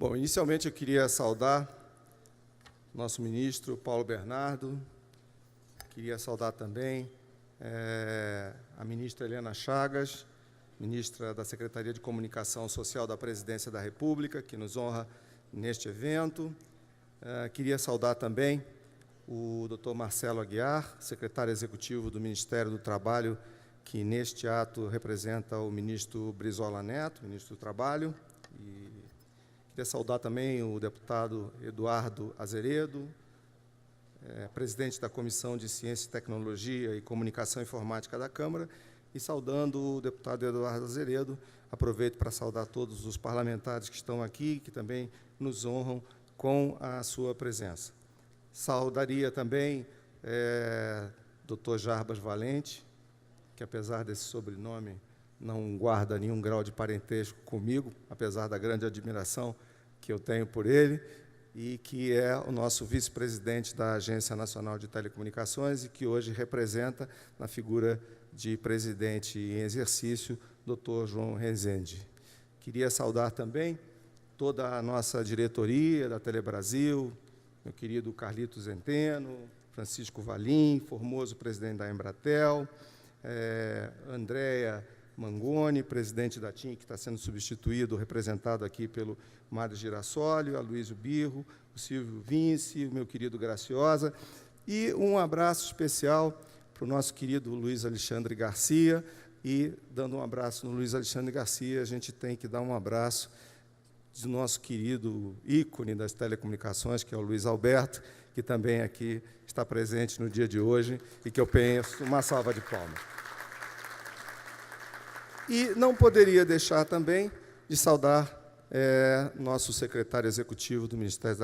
Bom, inicialmente eu queria saudar nosso ministro Paulo Bernardo, queria saudar também a ministra Helena Chagas, ministra da Secretaria de Comunicação Social da Presidência da República, que nos honra neste evento. Queria saudar também o Dr. Marcelo Aguiar, secretário executivo do Ministério do Trabalho, que neste ato representa o ministro Brizola Neto, ministro do Trabalho. E queria saudar também o deputado Eduardo Azeredo, presidente da Comissão de Ciência, Tecnologia e Comunicação Informática da Câmara, e saudando o deputado Eduardo Azeredo, aproveito para saudar todos os parlamentares que estão aqui, que também nos honram com a sua presença. Saudaria também Dr. Jarbas Valente, que, apesar desse sobrenome, não guarda nenhum grau de parentesco comigo, apesar da grande admiração que eu tenho por ele, e que é o nosso vice-presidente da Agência Nacional de Telecomunicações e que hoje representa, na figura de presidente em exercício, Dr. João Rezende. Queria saudar também toda a nossa diretoria da Telebrasil, meu querido Carlito Zenteno, Francisco Valim, formoso presidente da Embratel, Andréa Mangoni, presidente da TIM, que está sendo substituído, representado aqui pelo Mário Girassoli, a Luísio Birro, o Silvio Vince, o meu querido Graciosa, e um abraço especial para o nosso querido Luiz Alexandre Garcia, e, dando um abraço no Luiz Alexandre Garcia, a gente tem que dar um abraço do nosso querido ícone das telecomunicações, que é o Luiz Alberto, que também aqui está presente no dia de hoje, e que eu peço uma salva de palmas. E não poderia deixar também de saudar nosso secretário executivo do Ministério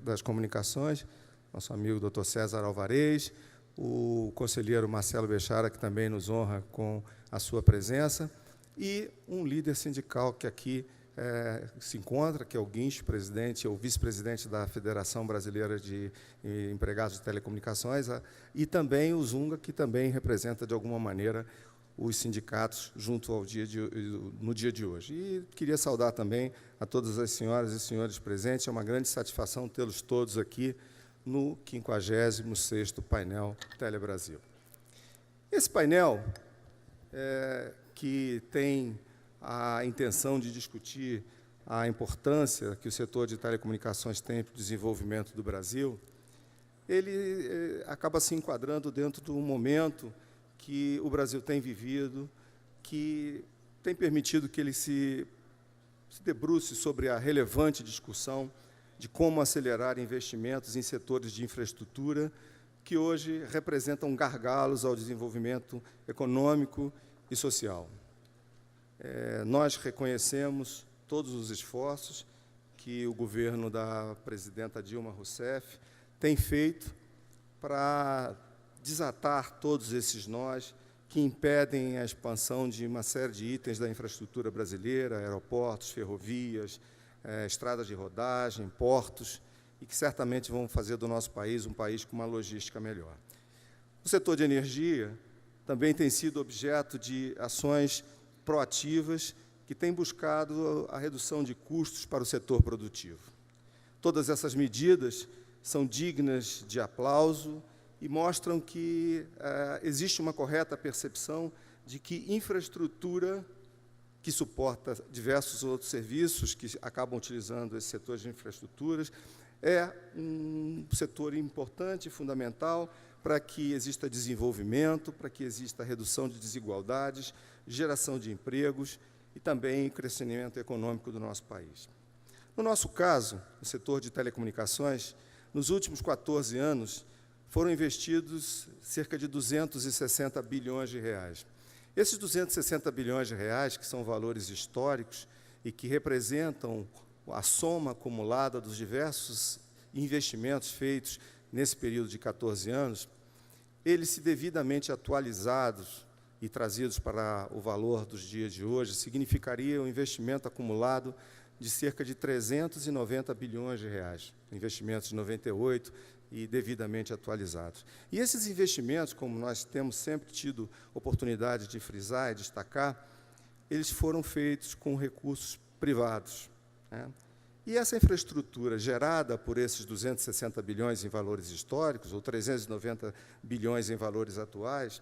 das Comunicações, nosso amigo Dr. César Alvarez, o conselheiro Marcelo Bechara, que também nos honra com a sua presença, e um líder sindical que aqui se encontra, que é o Guincho, presidente ou vice-presidente da Federação Brasileira de Empregados de Telecomunicações, e também o Zunga, que também representa, de alguma maneira, os sindicatos no dia de hoje. E queria saudar também a todas as senhoras e senhores presentes. É uma grande satisfação tê-los todos aqui no 56º painel Telebrasil. Esse painel, que tem a intenção de discutir a importância que o setor de telecomunicações tem para o desenvolvimento do Brasil, ele acaba se enquadrando dentro do momento que o Brasil tem vivido, que tem permitido que ele se debruce sobre a relevante discussão de como acelerar investimentos em setores de infraestrutura que hoje representam gargalos ao desenvolvimento econômico e social. Nós reconhecemos todos os esforços que o governo da presidenta Dilma Rousseff tem feito para desatar todos esses nós que impedem a expansão de uma série de itens da infraestrutura brasileira, aeroportos, ferrovias, estradas de rodagem, portos, e que certamente vão fazer do nosso país um país com uma logística melhor. O setor de energia também tem sido objeto de ações proativas que têm buscado a redução de custos para o setor produtivo. Todas essas medidas são dignas de aplauso e mostram que existe uma correta percepção de que infraestrutura que suporta diversos outros serviços que acabam utilizando esse setor de infraestruturas é um setor importante e fundamental para que exista desenvolvimento, para que exista redução de desigualdades, geração de empregos e também crescimento econômico do nosso país. No nosso caso, o setor de telecomunicações, nos últimos 14 anos, foram investidos cerca de 260 bilhões de reais. Esses 260 bilhões de reais, que são valores históricos e que representam a soma acumulada dos diversos investimentos feitos nesse período de 14 anos, eles, se devidamente atualizados e trazidos para o valor dos dias de hoje, significaria um investimento acumulado de cerca de 390 bilhões de reais, investimentos de 98 e devidamente atualizados. E esses investimentos, como nós temos sempre tido oportunidade de frisar e destacar, eles foram feitos com recursos privados, né? E essa infraestrutura gerada por esses 260 bilhões em valores históricos, ou 390 bilhões em valores atuais,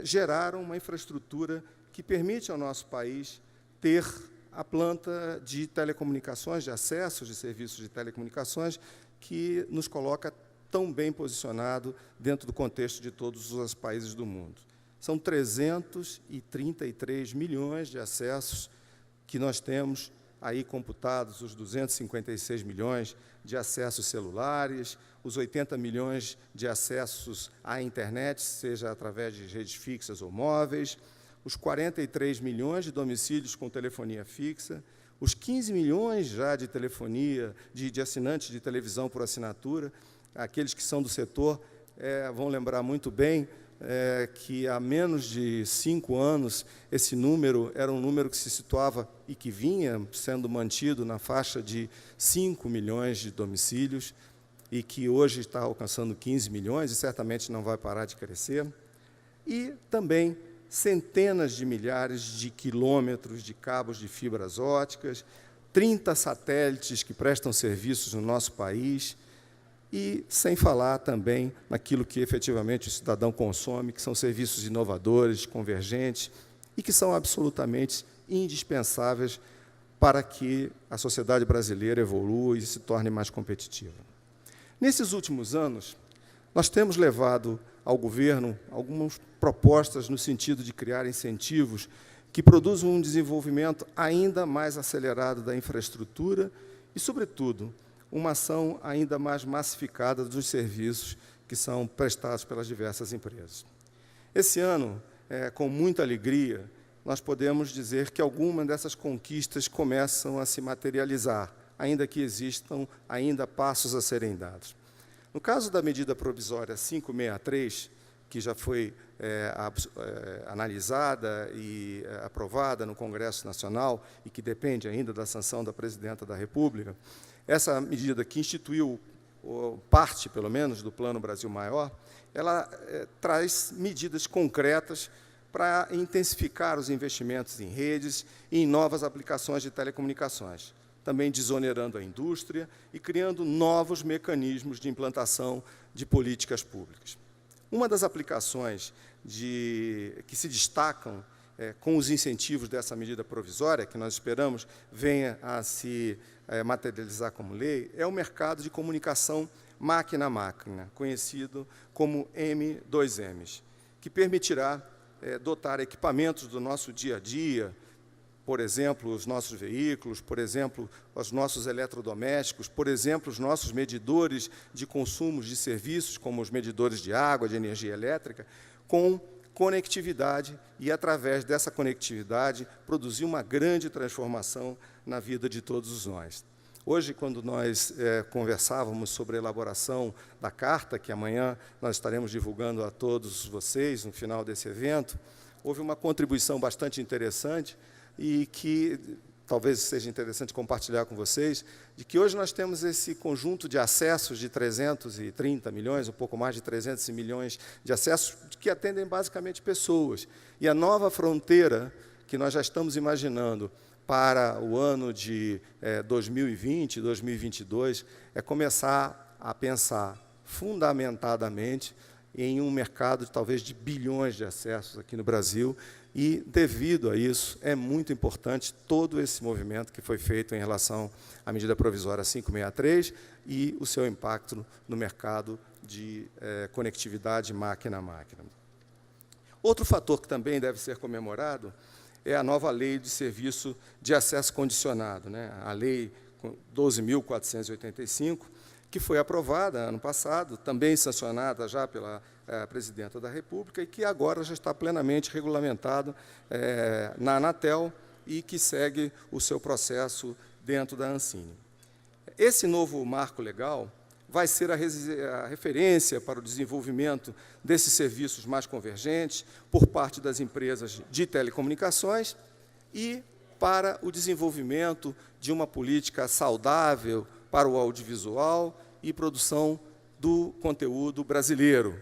geraram uma infraestrutura que permite ao nosso país ter a planta de telecomunicações, de acesso de serviços de telecomunicações, que nos coloca tão bem posicionado dentro do contexto de todos os países do mundo. São 333 milhões de acessos que nós temos aí computados, os 256 milhões de acessos celulares, os 80 milhões de acessos à internet, seja através de redes fixas ou móveis, os 43 milhões de domicílios com telefonia fixa, os 15 milhões já de telefonia, de assinantes de televisão por assinatura. Aqueles que são do setor vão lembrar muito bem que há menos de 5 anos esse número era um número que se situava e que vinha sendo mantido na faixa de 5 milhões de domicílios e que hoje está alcançando 15 milhões e certamente não vai parar de crescer. E também centenas de milhares de quilômetros de cabos de fibras óticas, 30 satélites que prestam serviços no nosso país, e sem falar também naquilo que efetivamente o cidadão consome, que são serviços inovadores, convergentes, e que são absolutamente indispensáveis para que a sociedade brasileira evolua e se torne mais competitiva. Nesses últimos anos, nós temos levado ao governo algumas propostas no sentido de criar incentivos que produzam um desenvolvimento ainda mais acelerado da infraestrutura e, sobretudo, uma ação ainda mais massificada dos serviços que são prestados pelas diversas empresas. Esse ano, com muita alegria, nós podemos dizer que algumas dessas conquistas começam a se materializar, ainda que existam ainda passos a serem dados. No caso da medida provisória 563, que já foi analisada e aprovada no Congresso Nacional e que depende ainda da sanção da Presidenta da República, essa medida que instituiu parte, pelo menos, do Plano Brasil Maior, ela traz medidas concretas para intensificar os investimentos em redes e em novas aplicações de telecomunicações, também desonerando a indústria e criando novos mecanismos de implantação de políticas públicas. Uma das aplicações que se destacam com os incentivos dessa medida provisória, que nós esperamos venha a se materializar como lei, é o mercado de comunicação máquina a máquina, conhecido como M2Ms, que permitirá dotar equipamentos do nosso dia a dia, por exemplo, os nossos veículos, por exemplo, os nossos eletrodomésticos, por exemplo, os nossos medidores de consumos de serviços, como os medidores de água, de energia elétrica, com conectividade e, através dessa conectividade, produzir uma grande transformação na vida de todos nós. Hoje, quando nós conversávamos sobre a elaboração da carta, que amanhã nós estaremos divulgando a todos vocês no final desse evento, houve uma contribuição bastante interessante e que talvez seja interessante compartilhar com vocês, de que hoje nós temos esse conjunto de acessos de 330 milhões, um pouco mais de 300 milhões de acessos, que atendem basicamente pessoas. E a nova fronteira que nós já estamos imaginando para o ano de 2020, 2022, é começar a pensar fundamentadamente em um mercado talvez de bilhões de acessos aqui no Brasil, e, devido a isso, é muito importante todo esse movimento que foi feito em relação à medida provisória 563 e o seu impacto no mercado de conectividade máquina a máquina. Outro fator que também deve ser comemorado é a nova lei de serviço de acesso condicionado, a Lei 12.485, que foi aprovada ano passado, também sancionada já pela Presidenta da República e que agora já está plenamente regulamentado na Anatel e que segue o seu processo dentro da Ancine. Esse novo marco legal vai ser a referência para o desenvolvimento desses serviços mais convergentes por parte das empresas de telecomunicações e para o desenvolvimento de uma política saudável para o audiovisual e produção do conteúdo brasileiro,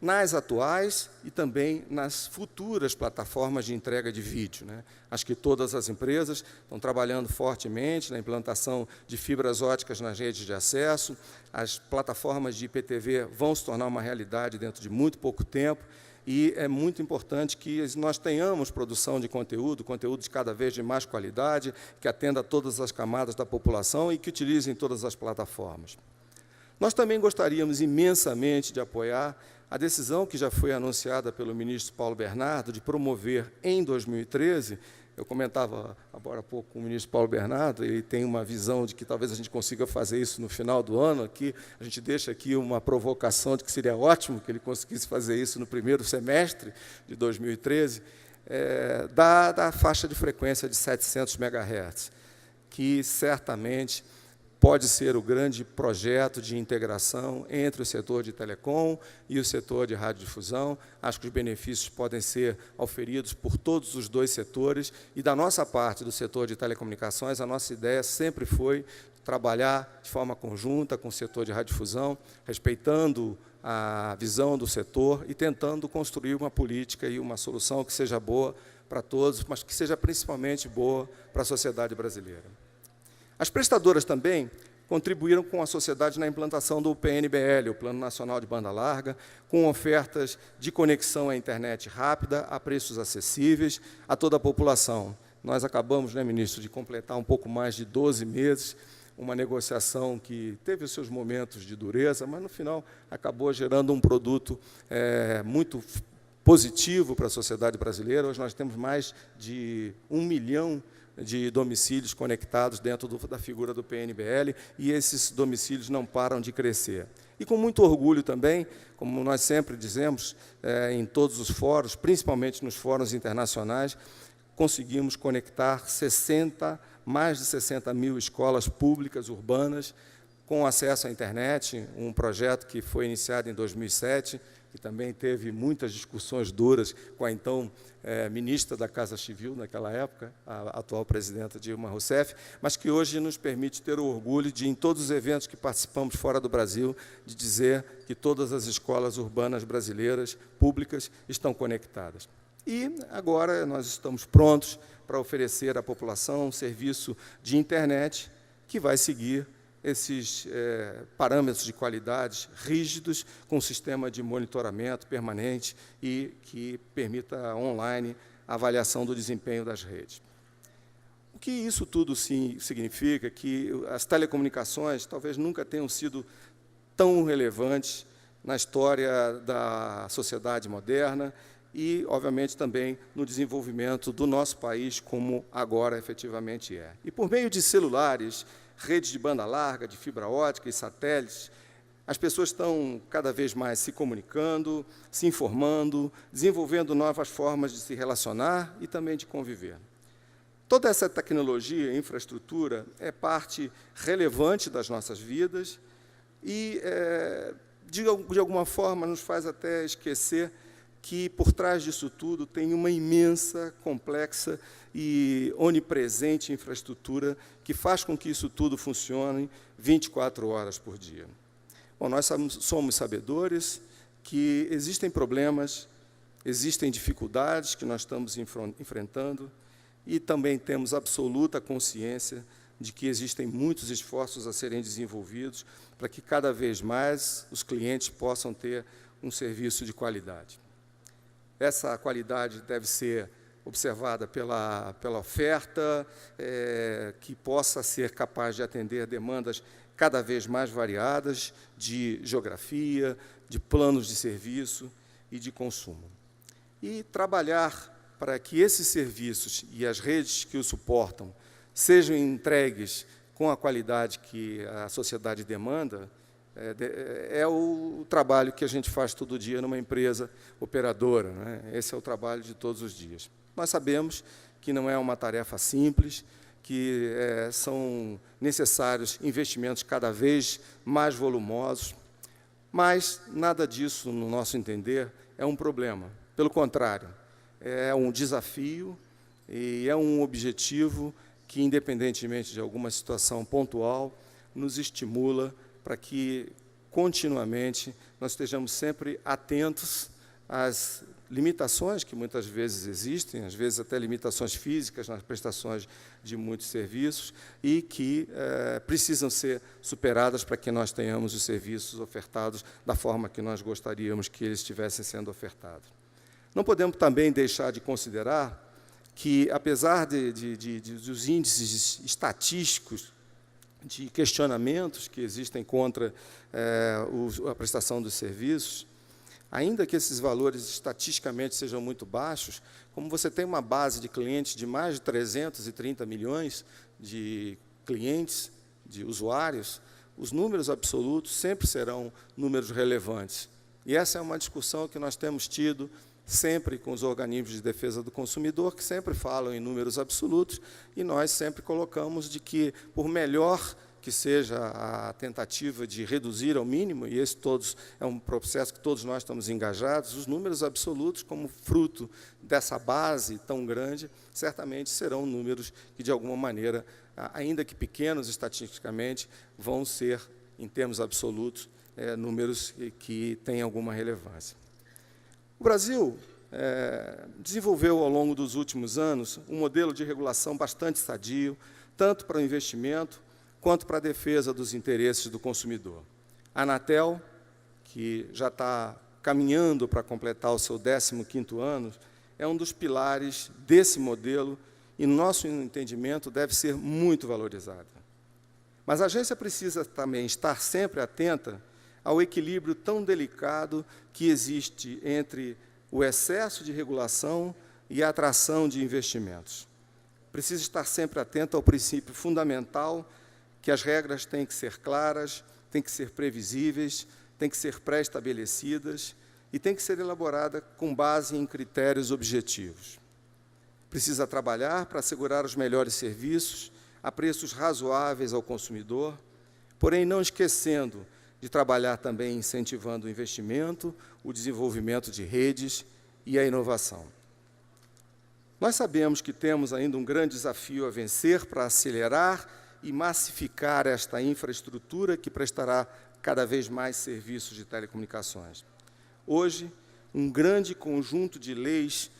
nas atuais e também nas futuras plataformas de entrega de vídeo, né? Acho que todas as empresas estão trabalhando fortemente na implantação de fibras óticas nas redes de acesso, as plataformas de IPTV vão se tornar uma realidade dentro de muito pouco tempo, e é muito importante que nós tenhamos produção de conteúdo de cada vez de mais qualidade, que atenda a todas as camadas da população e que utilizem todas as plataformas. Nós também gostaríamos imensamente de apoiar a decisão que já foi anunciada pelo ministro Paulo Bernardo de promover, em 2013, eu comentava agora há pouco com o ministro Paulo Bernardo, ele tem uma visão de que talvez a gente consiga fazer isso no final do ano, aqui, a gente deixa aqui uma provocação de que seria ótimo que ele conseguisse fazer isso no primeiro semestre de 2013, da faixa de frequência de 700 MHz, que certamente pode ser o grande projeto de integração entre o setor de telecom e o setor de radiodifusão. Acho que os benefícios podem ser auferidos por todos os dois setores, e, da nossa parte, do setor de telecomunicações, a nossa ideia sempre foi trabalhar de forma conjunta com o setor de radiodifusão, respeitando a visão do setor e tentando construir uma política e uma solução que seja boa para todos, mas que seja principalmente boa para a sociedade brasileira. As prestadoras também contribuíram com a sociedade na implantação do PNBL, o Plano Nacional de Banda Larga, com ofertas de conexão à internet rápida, a preços acessíveis a toda a população. Nós acabamos, né, ministro, de completar um pouco mais de 12 meses, uma negociação que teve os seus momentos de dureza, mas, no final, acabou gerando um produto muito positivo para a sociedade brasileira. Hoje nós temos mais de 1 milhão de domicílios conectados dentro da figura do PNBL, e esses domicílios não param de crescer. E com muito orgulho também, como nós sempre dizemos, em todos os fóruns, principalmente nos fóruns internacionais, conseguimos conectar mais de 60 mil escolas públicas urbanas com acesso à internet, um projeto que foi iniciado em 2007, que também teve muitas discussões duras com a então ministra da Casa Civil, naquela época, a atual presidenta Dilma Rousseff, mas que hoje nos permite ter o orgulho de, em todos os eventos que participamos fora do Brasil, de dizer que todas as escolas urbanas brasileiras, públicas, estão conectadas. E agora nós estamos prontos para oferecer à população um serviço de internet que vai seguir esses parâmetros de qualidade rígidos, com um sistema de monitoramento permanente e que permita online a avaliação do desempenho das redes. O que isso tudo significa? Que as telecomunicações talvez nunca tenham sido tão relevantes na história da sociedade moderna e, obviamente, também no desenvolvimento do nosso país, como agora efetivamente é. E, por meio de celulares, redes de banda larga, de fibra ótica e satélites, as pessoas estão cada vez mais se comunicando, se informando, desenvolvendo novas formas de se relacionar e também de conviver. Toda essa tecnologia e infraestrutura é parte relevante das nossas vidas e, de alguma forma, nos faz até esquecer que, por trás disso tudo, tem uma imensa, complexa e onipresente infraestrutura que faz com que isso tudo funcione 24 horas por dia. Bom, nós somos sabedores que existem problemas, existem dificuldades que nós estamos enfrentando e também temos absoluta consciência de que existem muitos esforços a serem desenvolvidos para que cada vez mais os clientes possam ter um serviço de qualidade. Essa qualidade deve ser observada pela oferta, que possa ser capaz de atender demandas cada vez mais variadas de geografia, de planos de serviço e de consumo. E trabalhar para que esses serviços e as redes que os suportam sejam entregues com a qualidade que a sociedade demanda, é o trabalho que a gente faz todo dia numa empresa operadora, né? Esse é o trabalho de todos os dias. Nós sabemos que não é uma tarefa simples, que são necessários investimentos cada vez mais volumosos, mas nada disso, no nosso entender, é um problema. Pelo contrário, é um desafio e é um objetivo que, independentemente de alguma situação pontual, nos estimula para que continuamente, nós estejamos sempre atentos às limitações que muitas vezes existem, às vezes até limitações físicas nas prestações de muitos serviços, e que precisam ser superadas para que nós tenhamos os serviços ofertados da forma que nós gostaríamos que eles estivessem sendo ofertados. Não podemos também deixar de considerar que, apesar dos índices estatísticos de questionamentos que existem contra a prestação dos serviços, ainda que esses valores estatisticamente sejam muito baixos, como você tem uma base de clientes de mais de 330 milhões de clientes, de usuários, os números absolutos sempre serão números relevantes. E essa é uma discussão que nós temos tido sempre com os organismos de defesa do consumidor, que sempre falam em números absolutos, e nós sempre colocamos de que, por melhor que seja a tentativa de reduzir ao mínimo, e esse é um processo que todos nós estamos engajados, os números absolutos, como fruto dessa base tão grande, certamente serão números que, de alguma maneira, ainda que pequenos estatisticamente, vão ser, em termos absolutos, números que têm alguma relevância. O Brasil desenvolveu, ao longo dos últimos anos, um modelo de regulação bastante sadio, tanto para o investimento, quanto para a defesa dos interesses do consumidor. A Anatel, que já está caminhando para completar o seu 15º ano, é um dos pilares desse modelo e, no nosso entendimento, deve ser muito valorizada. Mas a agência precisa também estar sempre atenta ao equilíbrio tão delicado que existe entre o excesso de regulação e a atração de investimentos. Precisa estar sempre atento ao princípio fundamental que as regras têm que ser claras, têm que ser previsíveis, têm que ser pré-estabelecidas e têm que ser elaborada com base em critérios objetivos. Precisa trabalhar para assegurar os melhores serviços a preços razoáveis ao consumidor, porém não esquecendo de trabalhar também incentivando o investimento, o desenvolvimento de redes e a inovação. Nós sabemos que temos ainda um grande desafio a vencer para acelerar e massificar esta infraestrutura que prestará cada vez mais serviços de telecomunicações. Hoje, um grande conjunto de leis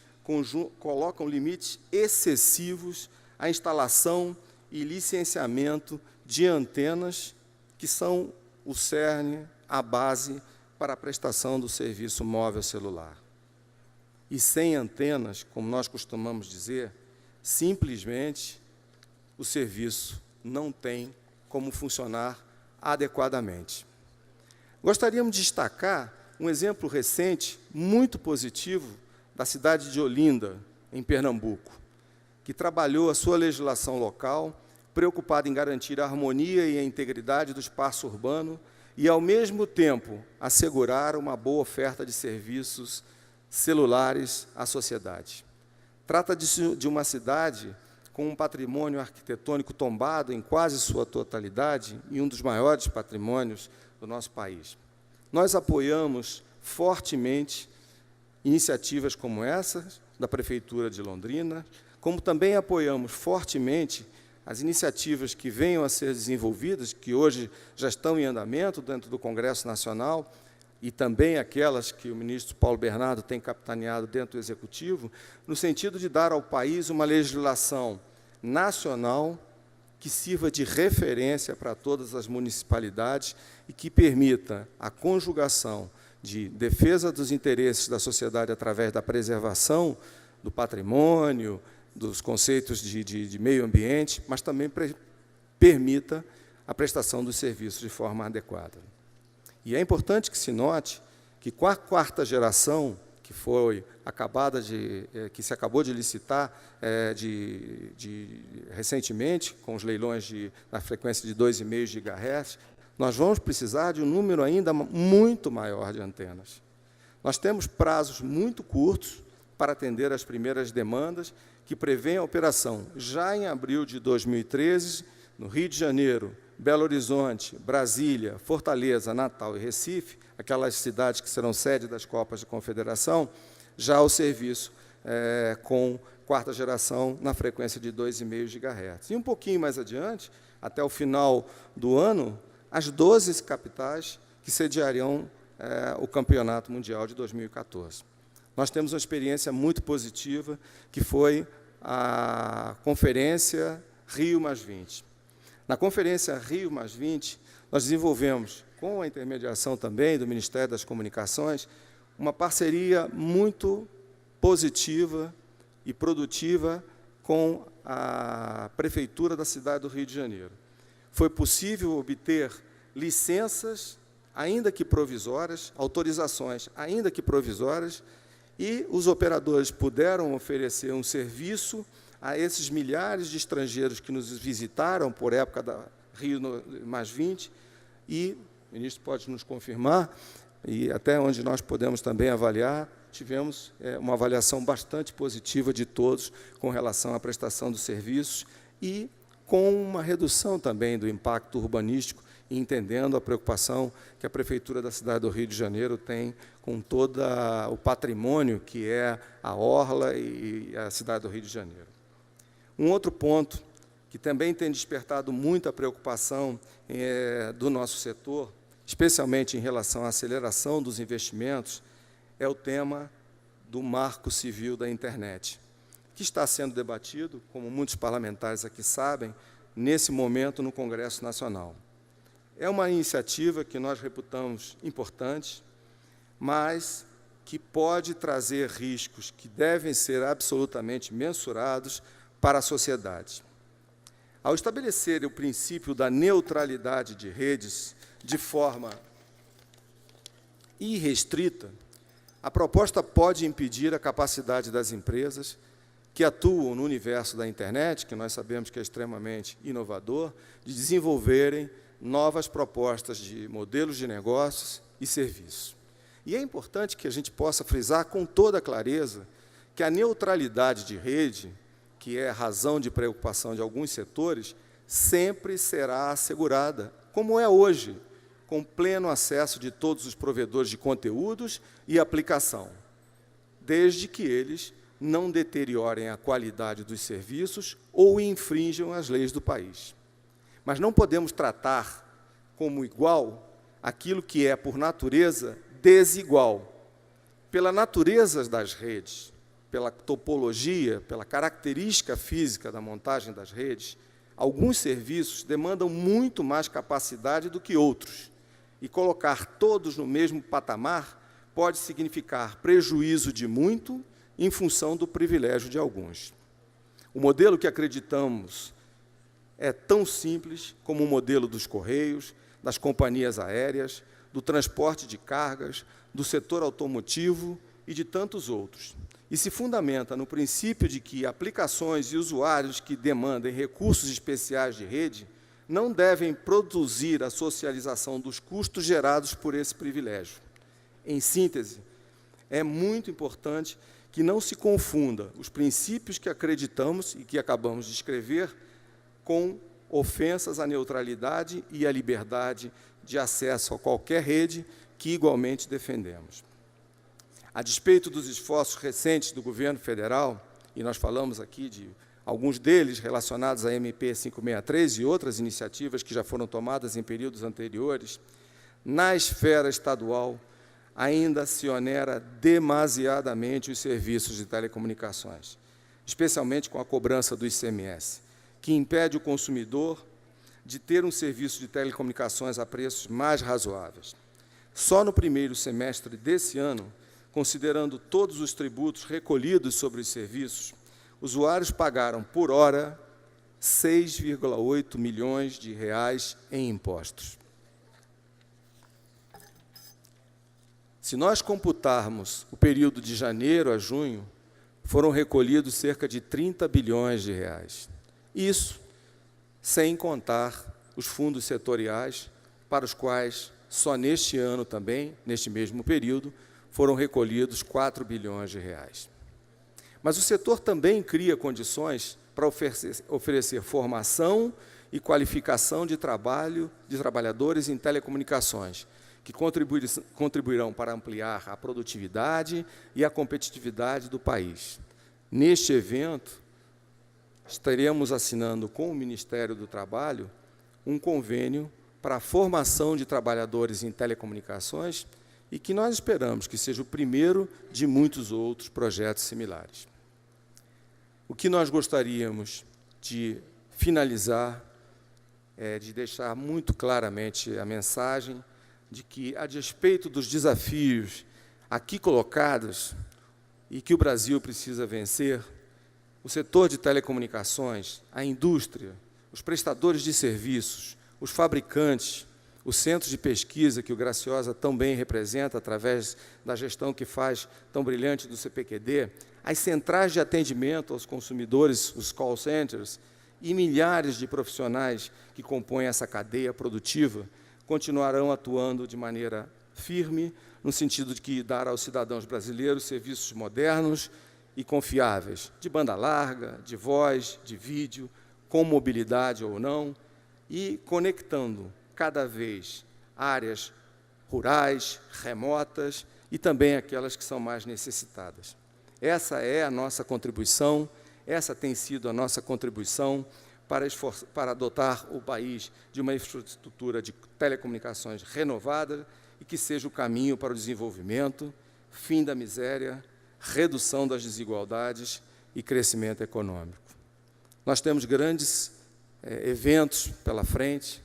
colocam limites excessivos à instalação e licenciamento de antenas, que são o cerne, a base para a prestação do serviço móvel celular. E sem antenas, como nós costumamos dizer, simplesmente o serviço não tem como funcionar adequadamente. Gostaríamos de destacar um exemplo recente, muito positivo, da cidade de Olinda, em Pernambuco, que trabalhou a sua legislação local, preocupada em garantir a harmonia e a integridade do espaço urbano e, ao mesmo tempo, assegurar uma boa oferta de serviços celulares à sociedade. Trata-se de uma cidade com um patrimônio arquitetônico tombado em quase sua totalidade e um dos maiores patrimônios do nosso país. Nós apoiamos fortemente iniciativas como essas da Prefeitura de Londrina, como também apoiamos fortemente as iniciativas que venham a ser desenvolvidas, que hoje já estão em andamento dentro do Congresso Nacional, e também aquelas que o ministro Paulo Bernardo tem capitaneado dentro do Executivo, no sentido de dar ao país uma legislação nacional que sirva de referência para todas as municipalidades e que permita a conjugação de defesa dos interesses da sociedade através da preservação do patrimônio, dos conceitos de meio ambiente, mas também permita a prestação dos serviços de forma adequada. E é importante que se note que com a 4ª geração, que se acabou de licitar recentemente, com os leilões na frequência de 2,5 GHz, nós vamos precisar de um número ainda muito maior de antenas. Nós temos prazos muito curtos para atender as primeiras demandas, que prevêem a operação já em abril de 2013, no Rio de Janeiro, Belo Horizonte, Brasília, Fortaleza, Natal e Recife, aquelas cidades que serão sede das Copas de Confederação, já o serviço com 4ª geração na frequência de 2,5 GHz. E um pouquinho mais adiante, até o final do ano, as 12 capitais que que sediarão o Campeonato Mundial de 2014. Nós temos uma experiência muito positiva, que foi a Conferência Rio+20. Na Conferência Rio+20, nós desenvolvemos, com a intermediação também do Ministério das Comunicações, uma parceria muito positiva e produtiva com a Prefeitura da cidade do Rio de Janeiro. Foi possível obter licenças, ainda que provisórias, autorizações, ainda que provisórias, e os operadores puderam oferecer um serviço a esses milhares de estrangeiros que nos visitaram por época da Rio+20, e o ministro pode nos confirmar, e até onde nós podemos também avaliar, tivemos uma avaliação bastante positiva de todos com relação à prestação dos serviços e com uma redução também do impacto urbanístico, entendendo a preocupação que a Prefeitura da cidade do Rio de Janeiro tem com todo o patrimônio que é a orla e a cidade do Rio de Janeiro. Um outro ponto que também tem despertado muita preocupação do nosso setor, especialmente em relação à aceleração dos investimentos, é o tema do Marco Civil da Internet, que está sendo debatido, como muitos parlamentares aqui sabem, nesse momento no Congresso Nacional. É uma iniciativa que nós reputamos importante, mas que pode trazer riscos que devem ser absolutamente mensurados para a sociedade. Ao estabelecer o princípio da neutralidade de redes de forma irrestrita, a proposta pode impedir a capacidade das empresas que atuam no universo da internet, que nós sabemos que é extremamente inovador, de desenvolverem novas propostas de modelos de negócios e serviços. E é importante que a gente possa frisar com toda clareza que a neutralidade de rede, que é a razão de preocupação de alguns setores, sempre será assegurada, como é hoje, com pleno acesso de todos os provedores de conteúdos e aplicação, desde que eles não deteriorem a qualidade dos serviços ou infrinjam as leis do país. Mas não podemos tratar como igual aquilo que é, por natureza, desigual. Pela natureza das redes, pela topologia, pela característica física da montagem das redes, alguns serviços demandam muito mais capacidade do que outros, e colocar todos no mesmo patamar pode significar prejuízo de muito em função do privilégio de alguns. O modelo que acreditamos é tão simples como o modelo dos Correios, das companhias aéreas, do transporte de cargas, do setor automotivo e de tantos outros. E se fundamenta no princípio de que aplicações e usuários que demandem recursos especiais de rede não devem produzir a socialização dos custos gerados por esse privilégio. Em síntese, é muito importante que não se confunda os princípios que acreditamos e que acabamos de escrever com ofensas à neutralidade e à liberdade de acesso a qualquer rede que igualmente defendemos. A despeito dos esforços recentes do governo federal, e nós falamos aqui de alguns deles relacionados à MP 563 e outras iniciativas que já foram tomadas em períodos anteriores, na esfera estadual ainda se onera demasiadamente os serviços de telecomunicações, especialmente com a cobrança do ICMS, que impede o consumidor de ter um serviço de telecomunicações a preços mais razoáveis. Só no primeiro semestre desse ano, considerando todos os tributos recolhidos sobre os serviços, usuários pagaram, por hora, 6,8 milhões de reais em impostos. Se nós computarmos o período de janeiro a junho, foram recolhidos cerca de 30 bilhões de reais. Isso sem contar os fundos setoriais, para os quais, só neste ano também, neste mesmo período, foram recolhidos 4 bilhões de reais. Mas o setor também cria condições para oferecer formação e qualificação de trabalho de trabalhadores em telecomunicações, que contribuirão para ampliar a produtividade e a competitividade do país. Neste evento, estaremos assinando com o Ministério do Trabalho um convênio para a formação de trabalhadores em telecomunicações e que nós esperamos que seja o primeiro de muitos outros projetos similares. O que nós gostaríamos de finalizar é de deixar muito claramente a mensagem de que, a despeito dos desafios aqui colocados e que o Brasil precisa vencer, o setor de telecomunicações, a indústria, os prestadores de serviços, os fabricantes, os centros de pesquisa que o Graciosa tão bem representa através da gestão que faz tão brilhante do CPQD, as centrais de atendimento aos consumidores, os call centers, e milhares de profissionais que compõem essa cadeia produtiva continuarão atuando de maneira firme, no sentido de que dar aos cidadãos brasileiros serviços modernos e confiáveis, de banda larga, de voz, de vídeo, com mobilidade ou não, e conectando cada vez áreas rurais, remotas e também aquelas que são mais necessitadas. Essa é a nossa contribuição, essa tem sido a nossa contribuição para adotar o país de uma infraestrutura de telecomunicações renovada e que seja o caminho para o desenvolvimento, fim da miséria, redução das desigualdades e crescimento econômico. Nós temos grandes eventos pela frente,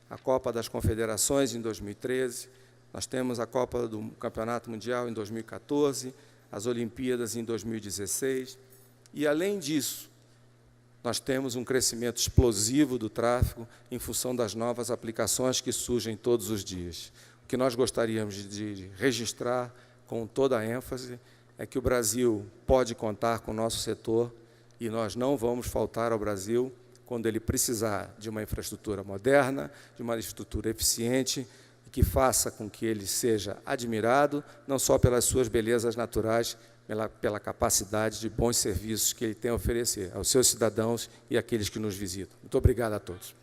a Copa das Confederações em 2013, nós temos a Copa do Campeonato Mundial em 2014, as Olimpíadas em 2016, e, além disso, nós temos um crescimento explosivo do tráfego em função das novas aplicações que surgem todos os dias. O que nós gostaríamos de registrar com toda a ênfase é que o Brasil pode contar com o nosso setor e nós não vamos faltar ao Brasil quando ele precisar de uma infraestrutura moderna, de uma infraestrutura eficiente, que faça com que ele seja admirado, não só pelas suas belezas naturais, pela capacidade de bons serviços que ele tem a oferecer aos seus cidadãos e àqueles que nos visitam. Muito obrigado a todos.